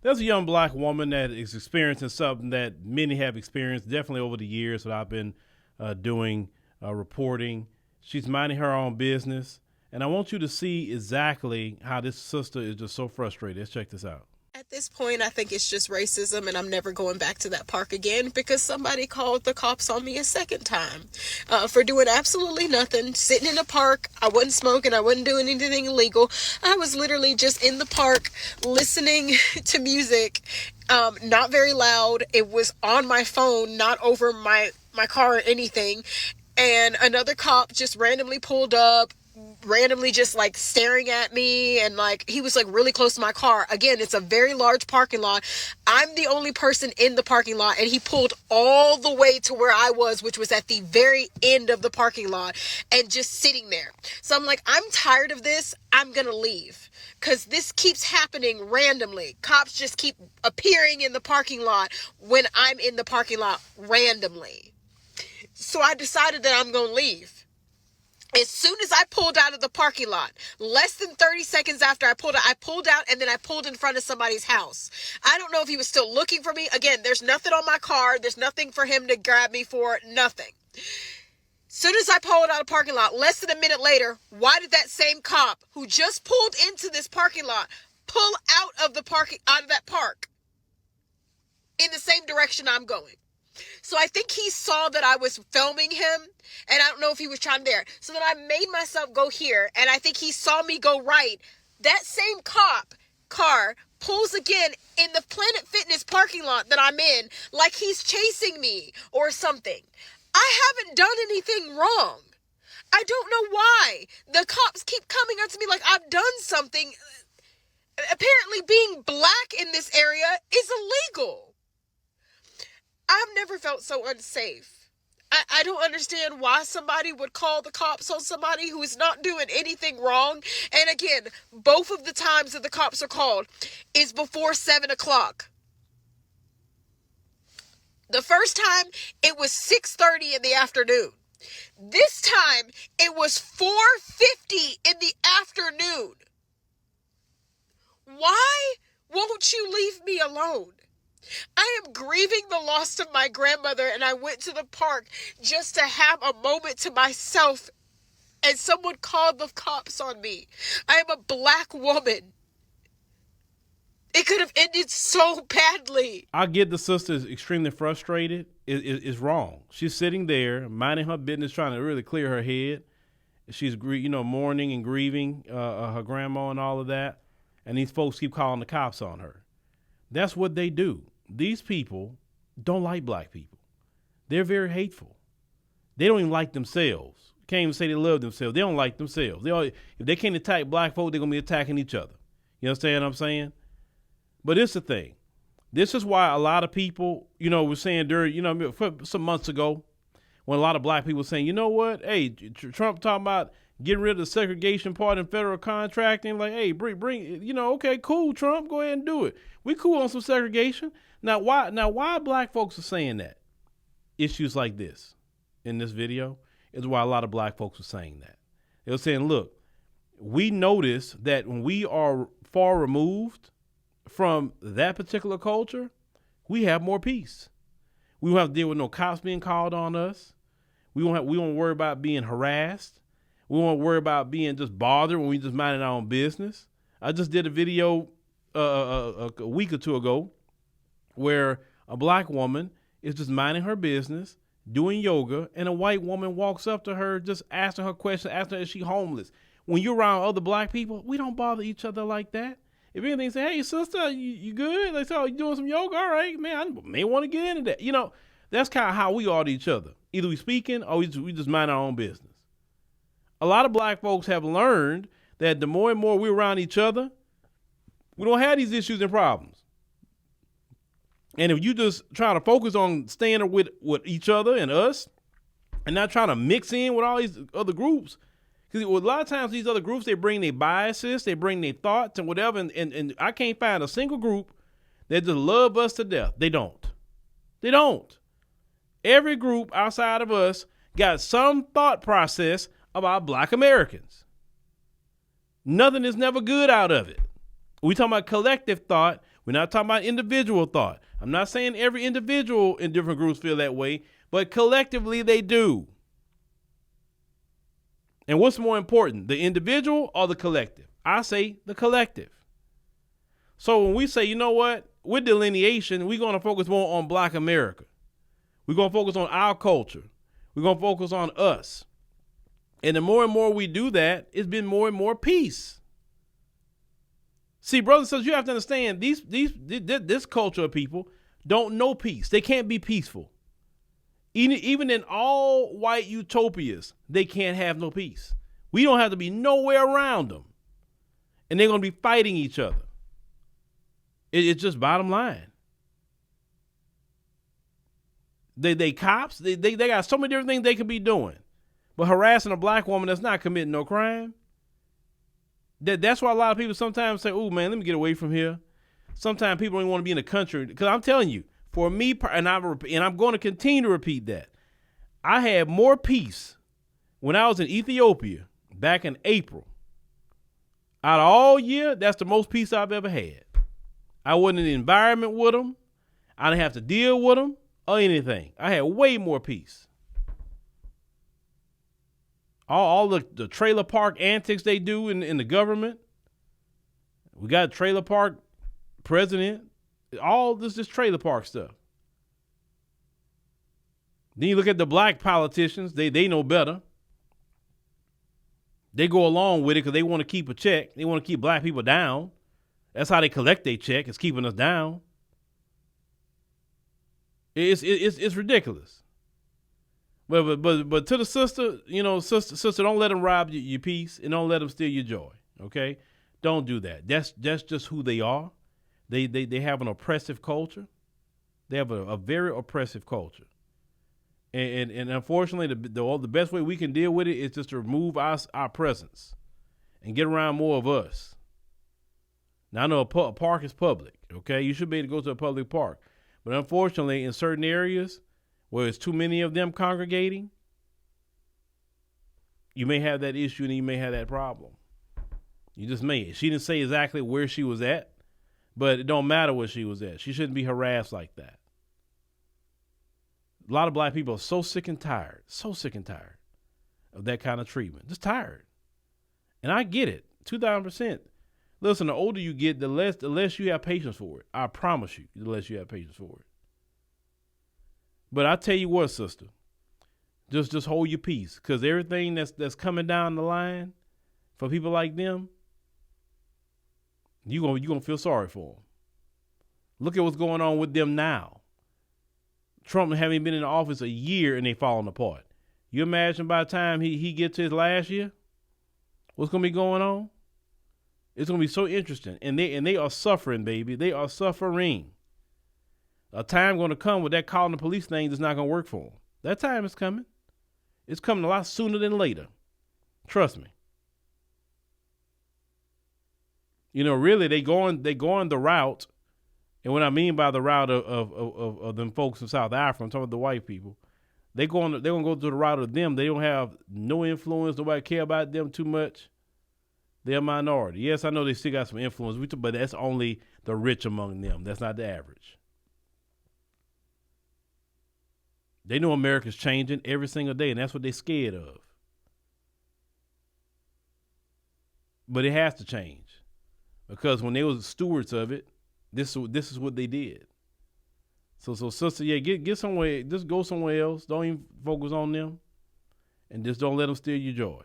There's a young black woman that is experiencing something that many have experienced, definitely over the years that I've been doing reporting. She's minding her own business, and I want you to see exactly how this sister is just so frustrated. Let's check this out. At this point, I think it's just racism, and I'm never going back to that park again because somebody called the cops on me a second time for doing absolutely nothing, sitting in a park. I wasn't smoking. I wasn't doing anything illegal. I was literally just in the park listening to music, not very loud. It was on my phone, not over my car or anything. And another cop just randomly pulled up, randomly just like staring at me, and like he was like really close to my car. Again, it's a very large parking lot. I'm the only person in the parking lot, and he pulled all the way to where I was, which was at the very end of the parking lot, and just sitting there. So I'm like, I'm tired of this. I'm gonna leave because this keeps happening randomly. Cops just keep appearing in the parking lot when I'm in the parking lot randomly. So I decided that I'm gonna leave. As soon as I pulled out of the parking lot, less than 30 seconds after I pulled out, and then I pulled in front of somebody's house. I don't know if he was still looking for me. Again, there's nothing on my car. There's nothing for him to grab me for, nothing. As soon as I pulled out of the parking lot, less than a minute later, why did that same cop who just pulled into this parking lot pull out of that park in the same direction I'm going? So I think he saw that I was filming him, and I don't know if he was trying there. So then I made myself go here, and I think he saw me go right. That same cop car pulls again in the Planet Fitness parking lot that I'm in, like he's chasing me or something. I haven't done anything wrong. I don't know why. The cops keep coming up to me like I've done something. Apparently being black in this area is illegal. I've never felt so unsafe. I don't understand why somebody would call the cops on somebody who is not doing anything wrong. And again, both of the times that the cops are called is before 7 o'clock. The first time, it was 6:30 in the afternoon. This time, it was 4:50 in the afternoon. Why won't you leave me alone? I am grieving the loss of my grandmother, and I went to the park just to have a moment to myself, and someone called the cops on me. I am a black woman. It could have ended so badly. I get the sister is extremely frustrated. It's wrong. She's sitting there minding her business, trying to really clear her head. She's mourning and grieving her grandma and all of that, and these folks keep calling the cops on her. That's what they do. These people don't like black people. They're very hateful. They don't even like themselves. Can't even say they love themselves. They don't like themselves. If they can't attack black folk, they're going to be attacking each other. You understand what I'm saying? But it's the thing. This is why a lot of people, were saying during, some months ago, when a lot of black people were saying, you know what? Hey, Trump talking about getting rid of the segregation part in federal contracting. Like, hey, bring, okay, cool, Trump, go ahead and do it. We cool on some segregation. Now why black folks are saying that? Issues like this in this video is why a lot of black folks are saying that. They were saying, look, we notice that when we are far removed from that particular culture, we have more peace. We won't have to deal with no cops being called on us. We won't worry about being harassed. We won't worry about being just bothered when we just minding our own business. I just did a video a week or two ago where a black woman is just minding her business, doing yoga, and a white woman walks up to her, just asking her questions, asking her, is she homeless? When you're around other black people, we don't bother each other like that. If anything, say, hey, sister, you good? They say, oh, you doing some yoga? All right, man, I may want to get into that. That's kind of how we are to each other. Either we speaking or we just mind our own business. A lot of black folks have learned that the more and more we're around each other, we don't have these issues and problems. And if you just try to focus on staying with each other and us and not trying to mix in with all these other groups, because a lot of times these other groups, they bring their biases, they bring their thoughts and whatever, and I can't find a single group that just love us to death. They don't. They don't. Every group outside of us got some thought process about black Americans. Nothing is never good out of it. We talking about collective thought. We're not talking about individual thought. I'm not saying every individual in different groups feel that way, but collectively they do. And what's more important, the individual or the collective? I say the collective. So when we say, you know what, with delineation, we're going to focus more on Black America. We're going to focus on our culture. We're going to focus on us. And the more and more we do that, it's been more and more peace. See, brothers and sisters, you have to understand, this culture of people don't know peace. They can't be peaceful. Even in all white utopias, they can't have no peace. We don't have to be nowhere around them. And they're going to be fighting each other. It's just bottom line. They cops, they got so many different things they could be doing. But harassing a Black woman that's not committing no crime, that's why a lot of people sometimes say, oh, man, let me get away from here. Sometimes people don't even want to be in the country. Because I'm telling you, for me, and I'm going to continue to repeat that, I had more peace when I was in Ethiopia back in April. Out of all year, that's the most peace I've ever had. I wasn't in the environment with them. I didn't have to deal with them or anything. I had way more peace. All the trailer park antics they do in the government. We got a trailer park president. All this trailer park stuff. Then you look at the Black politicians. They know better. They go along with it because they want to keep a check. They want to keep Black people down. That's how they collect their check. It's keeping us down. It's ridiculous. But to the sister, sister, don't let them rob your peace and don't let them steal your joy. Okay, don't do that. That's just who they are. They have an oppressive culture. They have a very oppressive culture. And unfortunately, the best way we can deal with it is just to remove our presence and get around more of us. Now, I know a park is public, okay? You should be able to go to a public park. But unfortunately, in certain areas where it's too many of them congregating, you may have that issue and you may have that problem. You just may. She didn't say exactly where she was at, but it don't matter where she was at. She shouldn't be harassed like that. A lot of Black people are so sick and tired of that kind of treatment. Just tired. And I get it, 2,000%. Listen, the older you get, the less you have patience for it. I promise you, the less you have patience for it. But I tell you what, sister, just hold your peace, because everything that's coming down the line for people like them, you gonna feel sorry for them. Look at what's going on with them now. Trump having been in office a year and they falling apart. You imagine by the time he gets to his last year, what's gonna be going on? It's going to be so interesting. And they are suffering, baby. They are suffering. A time going to come where that calling the police thing is not going to work for them. That time is coming. It's coming a lot sooner than later. Trust me. Really, they going the route. And what I mean by the route of them folks in South Africa, I'm talking about the white people. They're going to go to the route of them. They don't have no influence. Nobody care about them too much. They're a minority. Yes, I know they still got some influence, but that's only the rich among them. That's not the average. They know America's changing every single day, and that's what they're scared of. But it has to change, because when they was stewards of it, this is what they did. So sister, yeah, get somewhere. Just go somewhere else. Don't even focus on them, and just don't let them steal your joy.